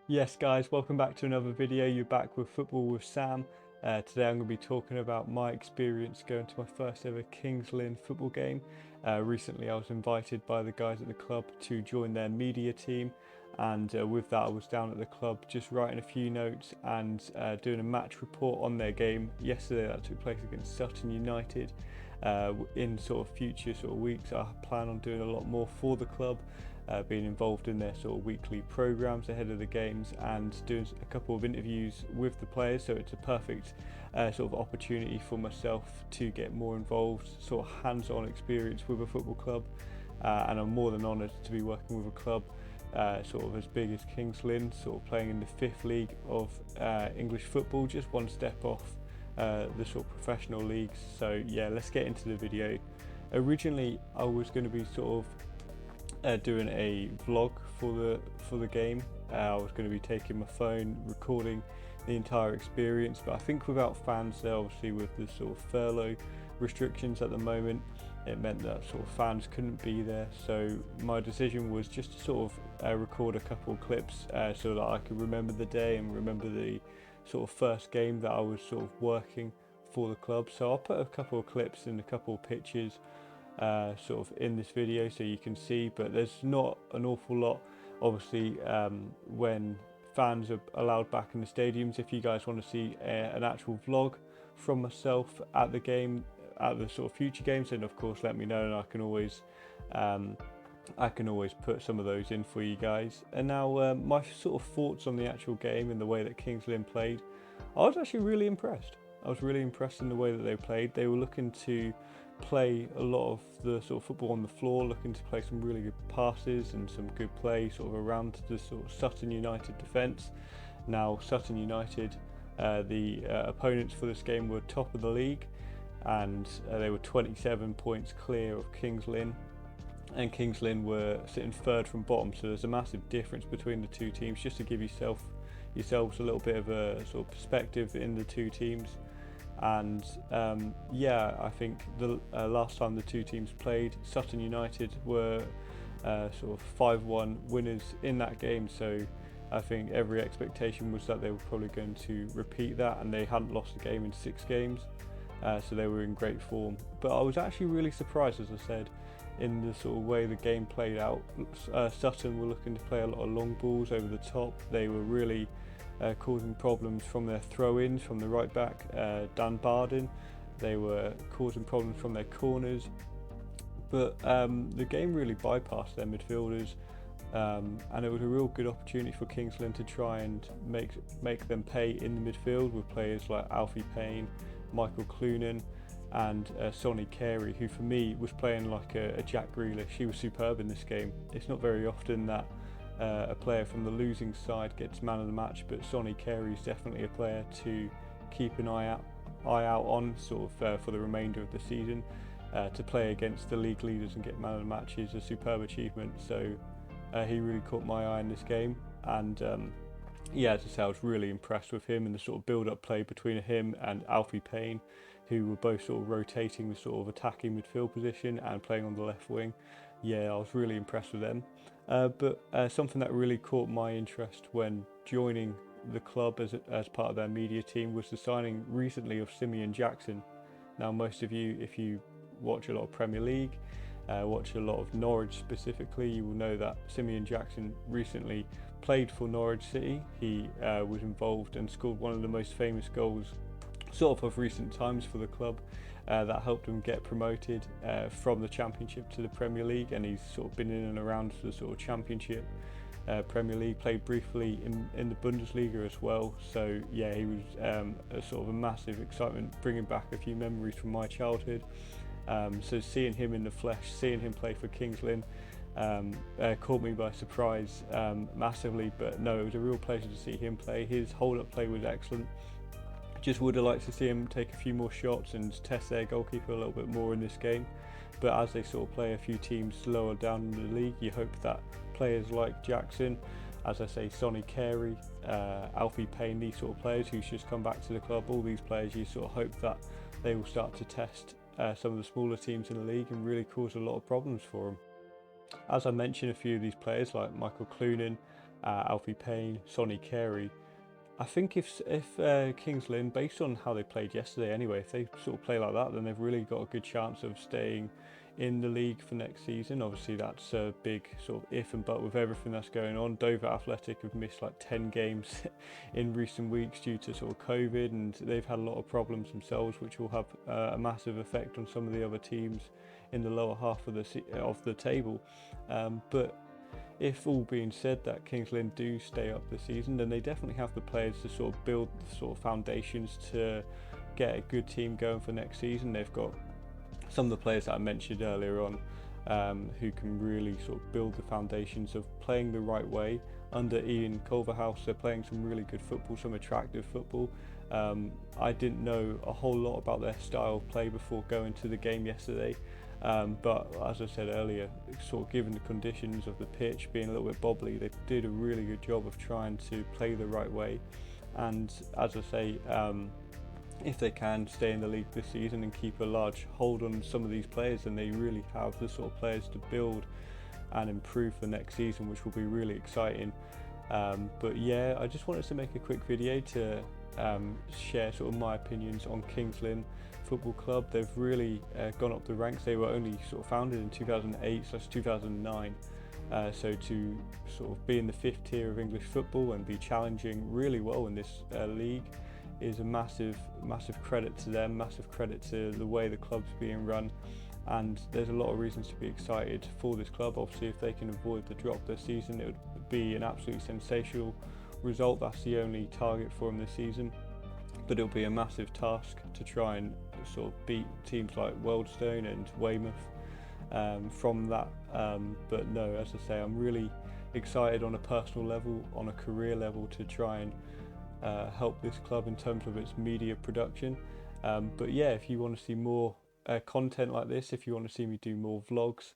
Yes guys, welcome back to another video. You're back with Football with Sam. Today I'm going to be talking about my experience going to my first ever Lynn football game. Recently I was invited by the guys at the club to join their media team, and with that I was down at the club just writing a few notes and doing a match report on their game yesterday that took place against Sutton United. In sort of future weeks I plan on doing a lot more for the club. Being involved in their sort of weekly programs ahead of the games and doing a couple of interviews with the players, so it's a perfect sort of opportunity for myself to get more involved, sort of hands-on experience with a football club, and I'm more than honoured to be working with a club sort of as big as Lynn, sort of playing in the 5th league of English football, just one step off the sort of professional leagues. So yeah, let's get into the video. Originally I was going to be sort of doing a vlog for the game. I was going to be taking my phone, recording the entire experience, but I think without fans there, obviously with the sort of furlough restrictions at the moment, it meant that sort of fans couldn't be there. So my decision was just to sort of record a couple of clips so that I could remember the day and remember the sort of first game that I was sort of working for the club. So I'll put a couple of clips and a couple of pictures sort of in this video so you can see, but there's not an awful lot obviously when fans are allowed back in the stadiums. If you guys want to see an actual vlog from myself at the game, at the sort of future games, then of course let me know and I can always put some of those in for you guys. And now my sort of thoughts on the actual game and the way that Lynn played. I was actually really impressed. I was really impressed in the way that they played. They were looking to play a lot of the sort of football on the floor, looking to play some really good passes and some good play sort of around the sort of Sutton United defence. Now Sutton United, the opponents for this game were top of the league, and they were 27 points clear of Lynn, and Lynn were sitting third from bottom, so there's a massive difference between the two teams, just to give yourselves a little bit of a sort of perspective in the two teams. And yeah, I think the last time the two teams played, Sutton United were sort of 5-1 winners in that game, so I think every expectation was that they were probably going to repeat that, and they hadn't lost a game in 6 games, so they were in great form. But I was actually really surprised, as I said, in the sort of way the game played out. Sutton were looking to play a lot of long balls over the top. They were really causing problems from their throw-ins from the right back, Dan Barden. They were causing problems from their corners, but the game really bypassed their midfielders, and it was a real good opportunity for Lynn to try and make them pay in the midfield with players like Alfie Payne, Michael Clunan and Sonny Carey, who for me was playing like a Jack Grealish. He was superb in this game. It's not very often that a player from the losing side gets man of the match, but Sonny Carey is definitely a player to keep an eye out on sort of for the remainder of the season. To play against the league leaders and get man of the match is a superb achievement, so he really caught my eye in this game. And yeah, as I say, I was really impressed with him and the sort of build-up play between him and Alfie Payne, who were both sort of rotating the sort of attacking midfield position and playing on the left wing. Yeah, I was really impressed with them. But something that really caught my interest when joining the club as part of their media team was the signing recently of Simeon Jackson. Now, most of you, if you watch a lot of Premier League, watch a lot of Norwich specifically, you will know that Simeon Jackson recently played for Norwich City. He was involved and scored one of the most famous goals sort of recent times for the club, that helped him get promoted from the Championship to the Premier League, and he's sort of been in and around the sort of Championship, Premier League, played briefly in the Bundesliga as well. So yeah, he was a sort of a massive excitement, bringing back a few memories from my childhood. So seeing him in the flesh, seeing him play for Lynn, caught me by surprise massively. But no, it was a real pleasure to see him play. His hold-up play was excellent. Just would have liked to see him take a few more shots and test their goalkeeper a little bit more in this game. But as they sort of play a few teams lower down in the league, you hope that players like Jackson, as I say, Sonny Carey, Alfie Payne, these sort of players who's just come back to the club, all these players, you sort of hope that they will start to test some of the smaller teams in the league and really cause a lot of problems for them. As I mentioned, a few of these players like Michael Clunan, Alfie Payne, Sonny Carey. I think if Kings Lynn, based on how they played yesterday anyway, if they sort of play like that, then they've really got a good chance of staying in the league for next season. Obviously, that's a big sort of if and but with everything that's going on. Dover Athletic have missed like 10 games in recent weeks due to sort of COVID, and they've had a lot of problems themselves, which will have a massive effect on some of the other teams in the lower half of the table. But if all being said that Kings Lynn do stay up this season, then they definitely have the players to sort of build the sort of foundations to get a good team going for next season. They've got some of the players that I mentioned earlier on, who can really sort of build the foundations of playing the right way. Under Ian Culverhouse, they're playing some really good football, some attractive football. I didn't know a whole lot about their style of play before going to the game yesterday. But as I said earlier, sort of given the conditions of the pitch being a little bit bobbly, they did a really good job of trying to play the right way. And as I say, if they can stay in the league this season and keep a large hold on some of these players, then they really have the sort of players to build and improve for next season, which will be really exciting. But yeah, I just wanted to make a quick video to share sort of my opinions on Kings Lynn Football Club. They've really gone up the ranks. They were only sort of founded in 2008/2009, so to sort of be in the 5th tier of English football and be challenging really well in this league is a massive credit to them, massive credit to the way the club's being run, and there's a lot of reasons to be excited for this club. Obviously, if they can avoid the drop this season, it would be an absolutely sensational result. That's the only target for them this season, but it'll be a massive task to try and sort of beat teams like Wealdstone and Weymouth from that. But no, as I say, I'm really excited on a personal level, on a career level, to try and help this club in terms of its media production. But yeah, if you want to see more content like this, if you want to see me do more vlogs,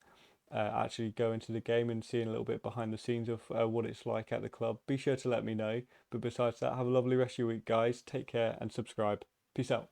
actually go into the game and seeing a little bit behind the scenes of what it's like at the club, be sure to let me know. But besides that, have a lovely rest of your week, guys. Take care and subscribe. Peace out.